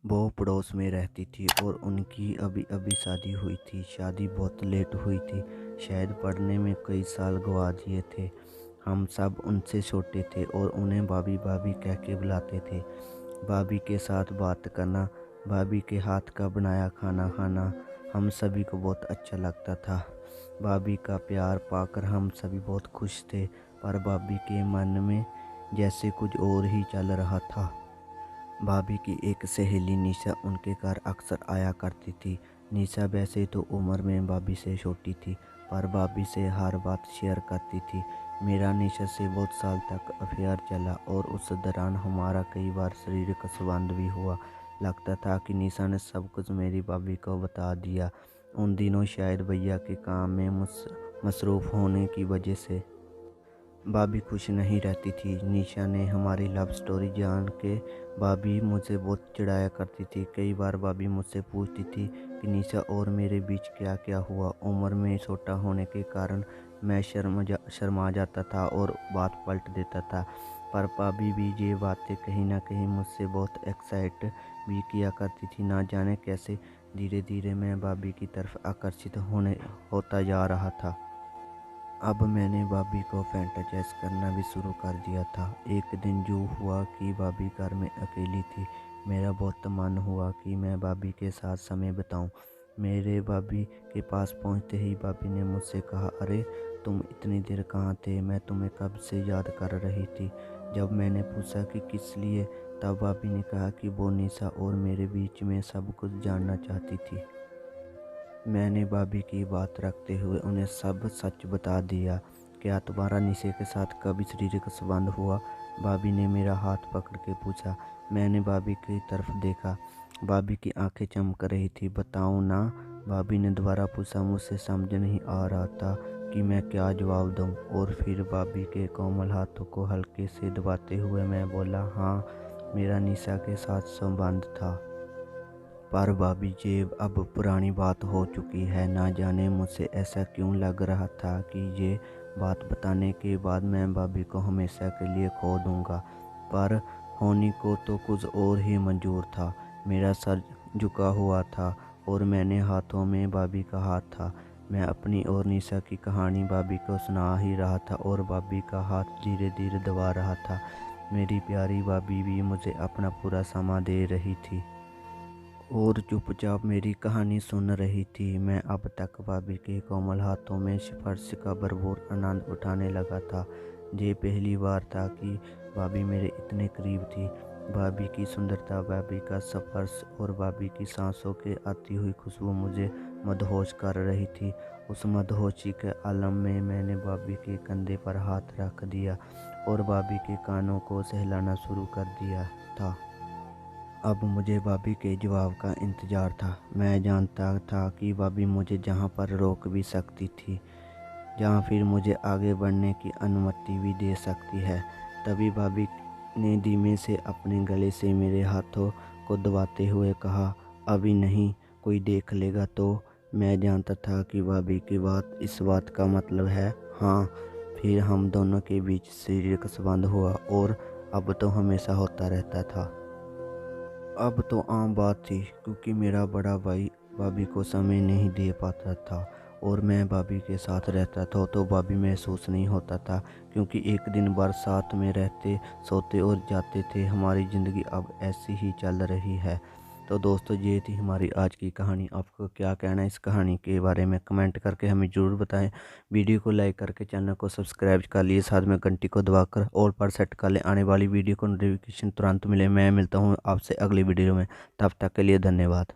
वो पड़ोस में रहती थी और उनकी अभी अभी शादी हुई थी। शादी बहुत लेट हुई थी, शायद पढ़ने में कई साल गंवा दिए थे। हम सब उनसे छोटे थे और उन्हें भाभी भाभी कह के बुलाते थे। भाभी के साथ बात करना, भाभी के हाथ का बनाया खाना खाना हम सभी को बहुत अच्छा लगता था। भाभी का प्यार पाकर हम सभी बहुत खुश थे, पर भाभी के मन में जैसे कुछ और ही चल रहा था। भाभी की एक सहेली निशा उनके घर अक्सर आया करती थी। निशा वैसे तो उम्र में भाभी से छोटी थी, पर भाभी से हर बात शेयर करती थी। मेरा निशा से बहुत साल तक अफेयर चला और उस दौरान हमारा कई बार शारीरिक संबंध भी हुआ। लगता था कि निशा ने सब कुछ मेरी भाभी को बता दिया। उन दिनों शायद भैया के काम में मसरूफ़ होने की वजह से भाभी खुश नहीं रहती थी। निशा ने हमारी लव स्टोरी जान के भाभी मुझे बहुत चिढ़ाया करती थी। कई बार भाभी मुझसे पूछती थी कि निशा और मेरे बीच क्या क्या हुआ। उम्र में छोटा होने के कारण मैं शर्मा जाता था और बात पलट देता था, पर भाभी भी ये बातें कहीं ना कहीं मुझसे बहुत एक्साइट भी किया करती थी। ना जाने कैसे धीरे धीरे मैं भाभी की तरफ आकर्षित होता जा रहा था। अब मैंने भाभी को फैंटाजाइज करना भी शुरू कर दिया था। एक दिन जो हुआ कि भाभी घर में अकेली थी। मेरा बहुत मन हुआ कि मैं भाभी के साथ समय बिताऊं। मेरे भाभी के पास पहुंचते ही भाभी ने मुझसे कहा, अरे तुम इतनी देर कहाँ थे, मैं तुम्हें कब से याद कर रही थी। जब मैंने पूछा कि किस लिए, तब भाभी ने कहा कि वो निशा और मेरे बीच में सब कुछ जानना चाहती थी। मैंने भाभी की बात रखते हुए उन्हें सब सच बता दिया। क्या तुम्हारा निशा के साथ कभी शारीरिक संबंध हुआ? भाभी ने मेरा हाथ पकड़ के पूछा। मैंने भाभी की तरफ देखा। भाभी की आंखें चमक रही थी। बताऊं ना? भाभी ने दोबारा पूछा। मुझसे समझ नहीं आ रहा था कि मैं क्या जवाब दूं। और फिर भाभी के कोमल हाथों को हल्के से दबाते हुए मैं बोला, हाँ, मेरा निशा के साथ संबंध था। पर भाभी जी, अब पुरानी बात हो चुकी है। ना जाने मुझसे ऐसा क्यों लग रहा था कि ये बात बताने के बाद मैं भाभी को हमेशा के लिए खो दूंगा। पर होनी को तो कुछ और ही मंजूर था। मेरा सर झुका हुआ था और मैंने हाथों में भाभी का हाथ था। मैं अपनी और निशा की कहानी भाभी को सुना ही रहा था और भाभी का हाथ धीरे धीरे दबा रहा था। मेरी प्यारी भाभी भी मुझे अपना पूरा समय दे रही थी और चुपचाप मेरी कहानी सुन रही थी। मैं अब तक भाभी के कोमल हाथों में स्पर्श का भरपूर आनंद उठाने लगा था। ये पहली बार था कि भाभी मेरे इतने करीब थी। भाभी की सुंदरता, भाभी का स्पर्श और भाभी की सांसों के आती हुई खुशबू मुझे मदहोश कर रही थी। उस मदहोशी के आलम में मैंने भाभी के कंधे पर हाथ रख दिया और भाभी के कानों को सहलाना शुरू कर दिया था। अब मुझे भाभी के जवाब का इंतज़ार था। मैं जानता था कि भाभी मुझे जहाँ पर रोक भी सकती थी, जहाँ फिर मुझे आगे बढ़ने की अनुमति भी दे सकती है। तभी भाभी ने धीमे से अपने गले से मेरे हाथों को दबाते हुए कहा, अभी नहीं, कोई देख लेगा तो। मैं जानता था कि भाभी की बात इस बात का मतलब है हाँ। फिर हम दोनों के बीच शारीरिक संबंध हुआ और अब तो हमेशा होता रहता था। अब तो आम बात थी, क्योंकि मेरा बड़ा भाई भाभी को समय नहीं दे पाता था और मैं भाभी के साथ रहता था तो भाभी महसूस नहीं होता था, क्योंकि एक दिन भर साथ में रहते, सोते और जाते थे। हमारी ज़िंदगी अब ऐसी ही चल रही है। तो दोस्तों, ये थी हमारी आज की कहानी। आपको क्या कहना है इस कहानी के बारे में, कमेंट करके हमें ज़रूर बताएं। वीडियो को लाइक करके चैनल को सब्सक्राइब कर लिए, साथ में घंटी को दबाकर ऑल पर सेट कर लें। आने वाली वीडियो को नोटिफिकेशन तुरंत मिले। मैं मिलता हूँ आपसे अगली वीडियो में। तब तक के लिए धन्यवाद।